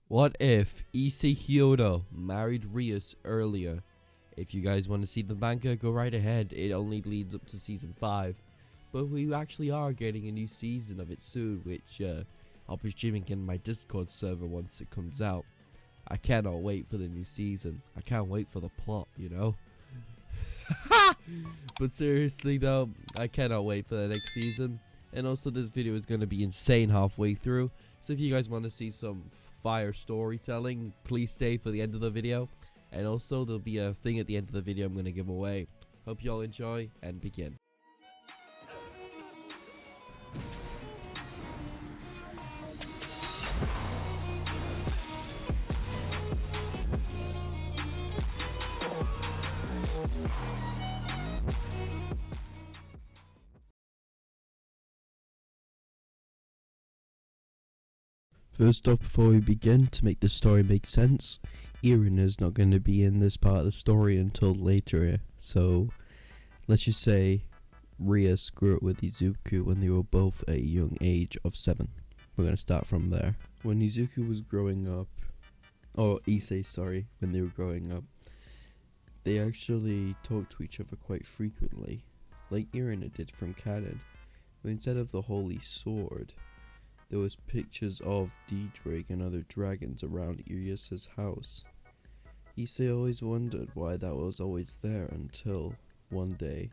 What if Issei married Rias earlier? If you guys want to see the manga, go right ahead. It only leads up to season 5. But we actually are getting a new season of it soon, which I'll be streaming in my Discord server once it comes out. I cannot wait for the new season. I can't wait for the plot, you know? But seriously though, I cannot wait for the next season. And also this video is going to be insane halfway through. So if you guys want to see some fire storytelling, please stay for the end of the video. And also there'll be a thing at the end of the video I'm going to give away. Hope you all enjoy and begin. First off, before we begin, to make the story make sense, Eren is not going to be in this part of the story until later. So, let's just say Rias grew up with Izuku when they were both at a young age of 7. We're going to start from there. When Izuku was growing up, or Issei, sorry, when they were growing up, they actually talked to each other quite frequently, like Eren did from canon, but instead of the holy sword, there was pictures of D-Drake and other dragons around Rias' house. Issei always wondered why that was always there until, one day,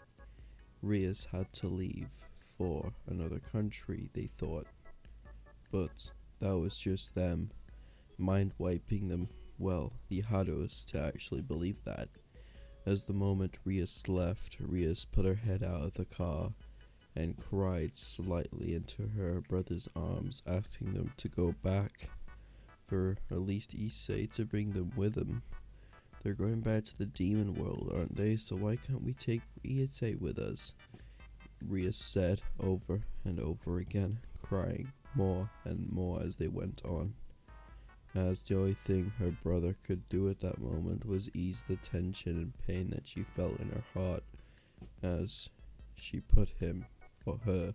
Rias had to leave for another country, they thought. But that was just them mind-wiping them, well, the Hados, to actually believe that. As the moment Rias left, Rias put her head out of the car and cried slightly into her brother's arms, asking them to go back, for at least Issei to bring them with him. They're going back to the demon world, aren't they? So why can't we take Issei with us? Rias said over and over again, crying more and more as they went on, as the only thing her brother could do at that moment was ease the tension and pain that she felt in her heart as she put him or her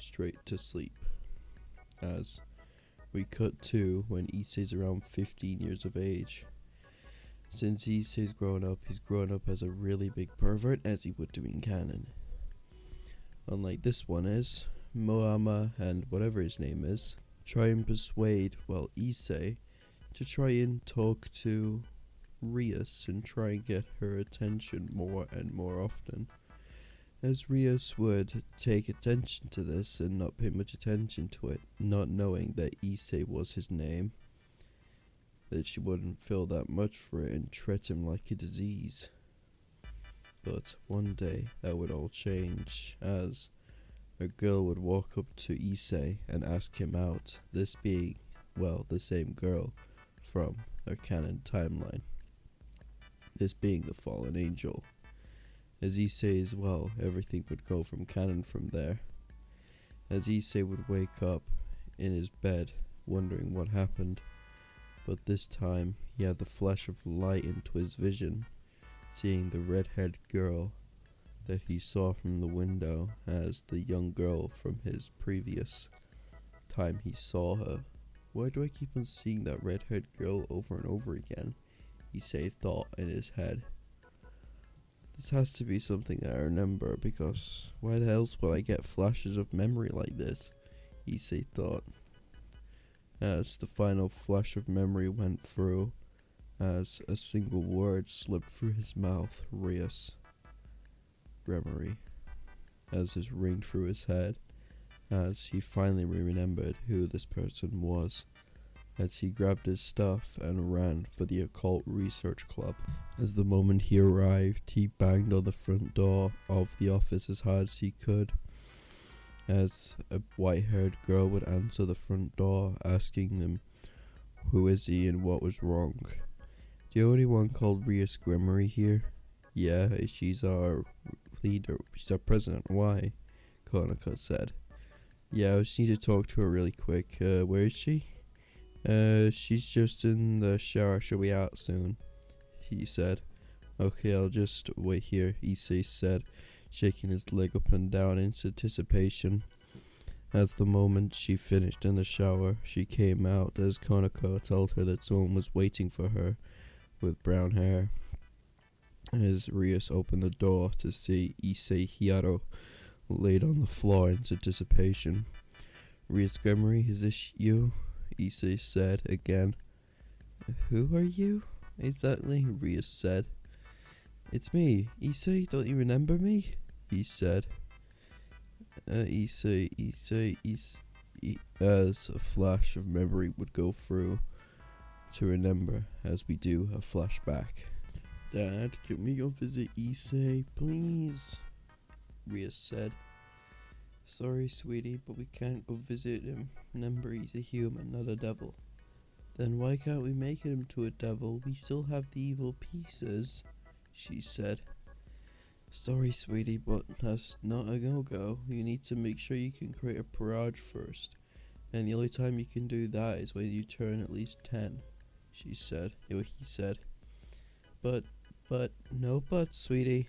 straight to sleep. As we cut to when Issei's around 15 years of age. Since Issei's grown up, he's grown up as a really big pervert, as he would do in canon. Unlike this one is, Moama and whatever his name is, try and persuade, well, Issei, to try and talk to Rias and try and get her attention more and more often. As Rias would take attention to this and not pay much attention to it, not knowing that Issei was his name, that she wouldn't feel that much for it and treat him like a disease. But one day that would all change, as a girl would walk up to Issei and ask him out, this being, well, the same girl from a canon timeline, this being the fallen angel. As Issei as well, everything would go from canon from there. As Issei would wake up in his bed, wondering what happened. But this time, he had the flash of light into his vision, seeing the red-haired girl that he saw from the window as the young girl from his previous time he saw her. Why do I keep on seeing that red-haired girl over and over again? Issei thought in his head. This has to be something that I remember, because why the else would I get flashes of memory like this? Issei thought. As the final flash of memory went through, as a single word slipped through his mouth, Rias. Memory. As this ringed through his head, as he finally remembered who this person was. As he grabbed his stuff and ran for the occult research club. As the moment he arrived, he banged on the front door of the office as hard as he could, as a white-haired girl would answer the front door, asking them who is he and what was wrong. The only one called Rias Gremory here? Yeah, she's our leader, she's our president. Why? Konaka said. Yeah, I just need to talk to her really quick. Where is she? She's just in the shower. She'll be out soon, he said. Okay, I'll just wait here, Issei said, shaking his leg up and down in anticipation. As the moment she finished in the shower, she came out as Konako told her that someone was waiting for her with brown hair. As Rias opened the door to see Issei Hiyaro laid on the floor in anticipation. Rias Gremory, is this you? Issei said again. Who are you? Exactly, Rias said. It's me, Issei, don't you remember me? He said. Issei, as a flash of memory would go through to remember as we do a flashback. Dad, can we go visit Issei, please? Rias said. Sorry, sweetie, but we can't go visit him. Remember, he's a human, not a devil. Then why can't we make him to a devil? We still have the evil pieces, she said. Sorry, sweetie, but that's not a no-go. You need to make sure you can create a barrage first. And the only time you can do that is when you turn at least 10, she said. He said. But, no buts, sweetie.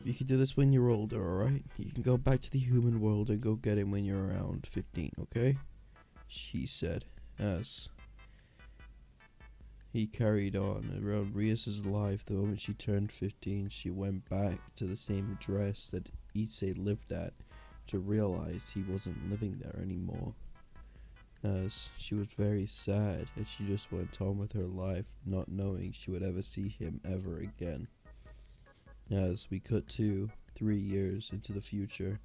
You can do this when you're older, alright? You can go back to the human world and go get him when you're around 15, okay? She said, as he carried on around Rias' life. The moment she turned 15, she went back to the same address that Issei lived at to realize he wasn't living there anymore. As she was very sad, and she just went on with her life, not knowing she would ever see him ever again. As we cut to 3 years into the future,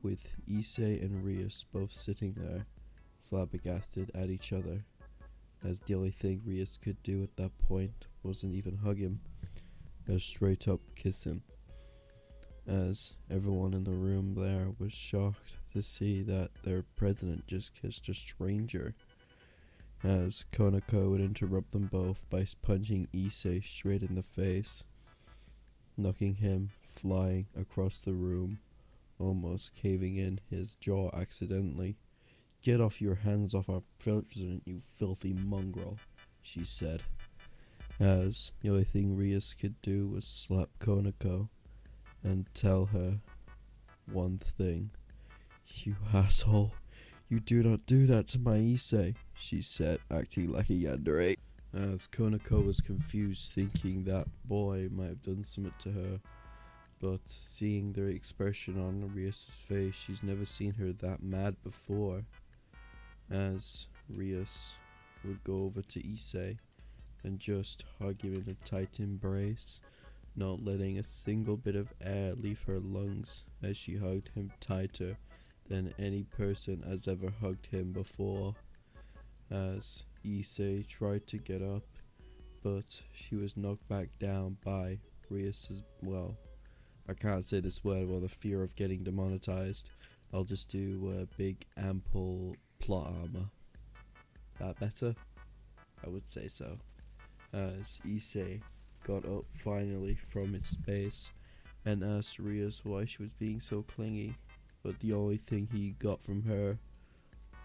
with Issei and Rias both sitting there, flabbergasted at each other, as the only thing Rias could do at that point wasn't even hug him, but straight up kiss him. As everyone in the room there was shocked to see that their president just kissed a stranger, as Konako would interrupt them both by punching Issei straight in the face, knocking him flying across the room, almost caving in his jaw accidentally. Get off your hands off our president, you filthy mongrel, she said, as the only thing Rias could do was slap Konako and tell her one thing. You asshole, you do not do that to my Issei, she said, acting like a yandere. As Konako was confused, thinking that boy might have done something to her, but seeing the expression on Rias' face, she's never seen her that mad before. As Rias would go over to Issei and just hug him in a tight embrace, not letting a single bit of air leave her lungs, as she hugged him tighter than any person has ever hugged him before. As Issei tried to get up, but she was knocked back down by Rias' I can't say this word the fear of getting demonetized. I'll just do a big ample plot armor. That better? I would say so. As Issei got up finally from its space and asked Rias why she was being so clingy, but the only thing he got from her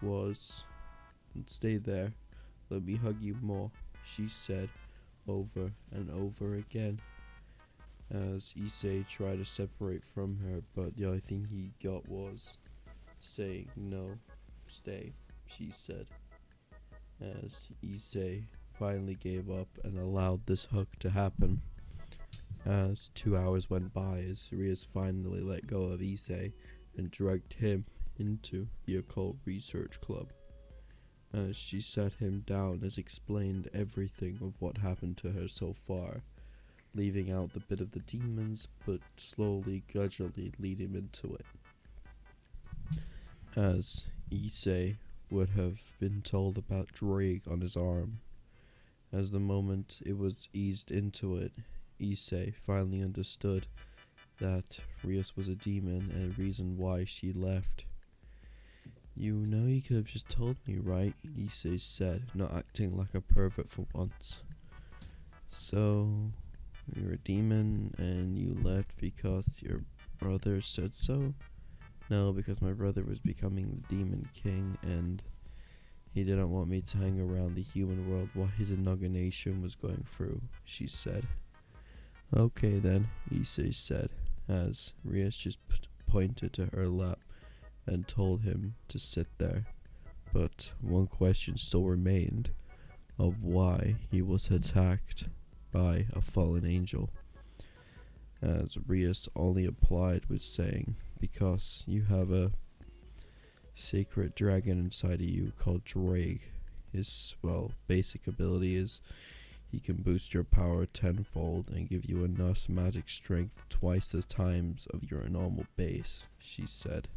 was, stay there, let me hug you more, she said over and over again. As Issei tried to separate from her, but the only thing he got was saying no, stay, she said. As Issei finally gave up and allowed this hug to happen. As 2 hours went by, as Rias finally let go of Issei and dragged him into the occult research club. As she sat him down and explained everything of what happened to her so far, leaving out the bit of the demons, but slowly, gradually lead him into it. As Issei would have been told about Drake on his arm. As the moment it was eased into it, Issei finally understood that Rias was a demon and reason why she left. You know you could have just told me, right? Issei said, not acting like a pervert for once. So, you're a demon and you left because your brother said so? No, because my brother was becoming the Demon King and he didn't want me to hang around the human world while his inauguration was going through, she said. Okay then, Issei said, as Rias just pointed to her lap and told him to sit there. But one question still remained of why he was attacked by a fallen angel, as Rias only replied with saying, because you have a sacred dragon inside of you called Drake. His, basic ability is he can boost your power tenfold and give you enough magic strength twice the times of your normal base, she said.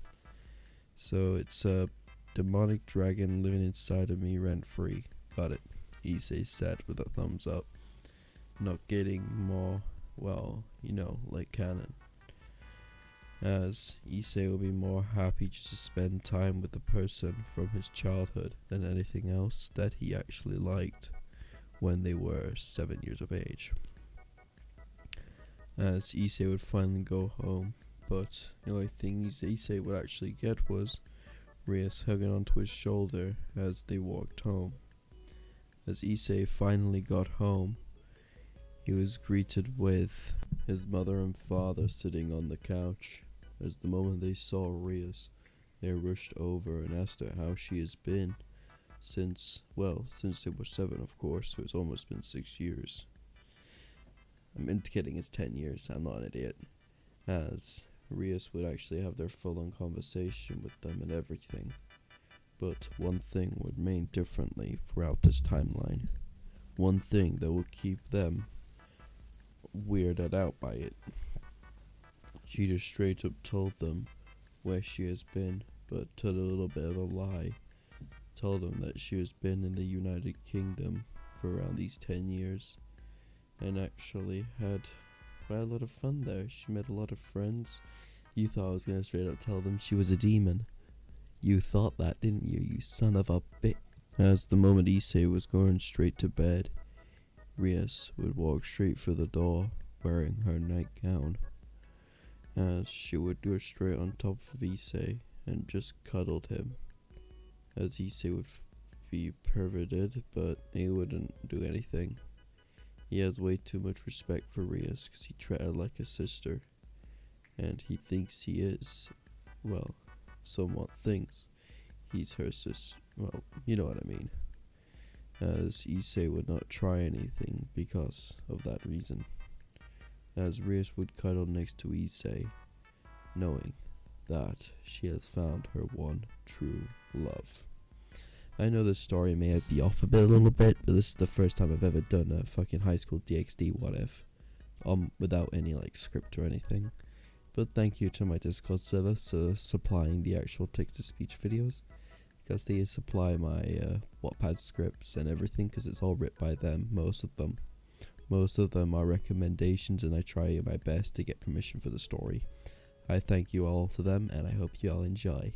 So it's a demonic dragon living inside of me rent free. Got it, Issei said with a thumbs up. Not getting more, like canon. As Issei will be more happy just to spend time with the person from his childhood than anything else that he actually liked when they were 7 years of age. As Issei would finally go home, but the only thing Issei would actually get was Rias hugging onto his shoulder as they walked home. As Issei finally got home, he was greeted with his mother and father sitting on the couch. As the moment they saw Rias, they rushed over and asked her how she has been since they were 7, of course, so it's almost been 6 years. I'm kidding, it's 10 years, I'm not an idiot. As Rias would actually have their full-on conversation with them and everything. But one thing would remain differently throughout this timeline. One thing that would keep them weirded out by it. She just straight up told them where she has been, but told a little bit of a lie. Told them that she has been in the United Kingdom for around these 10 years and actually had quite a lot of fun there. She met a lot of friends. You thought I was going to straight up tell them she was a demon. You thought that, didn't you, you son of a bitch? As the moment Issei was going straight to bed, Rias would walk straight for the door wearing her nightgown. As she would go straight on top of Issei and just cuddled him. As Issei would be perverted, but he wouldn't do anything. He has way too much respect for Rias because he treated her like a sister. And he thinks he is, somewhat thinks he's her sister. Well, you know what I mean. As Issei would not try anything because of that reason. As Rias would cuddle next to Issei, knowing that she has found her one true love. I know this story may be off a little bit, but this is the first time I've ever done a fucking high school DxD what if, without any script or anything. But thank you to my Discord server for supplying the actual text-to-speech videos, because they supply my Wattpad scripts and everything, because it's all written by them, most of them. Most of them are recommendations, and I try my best to get permission for the story. I thank you all for them, and I hope you all enjoy.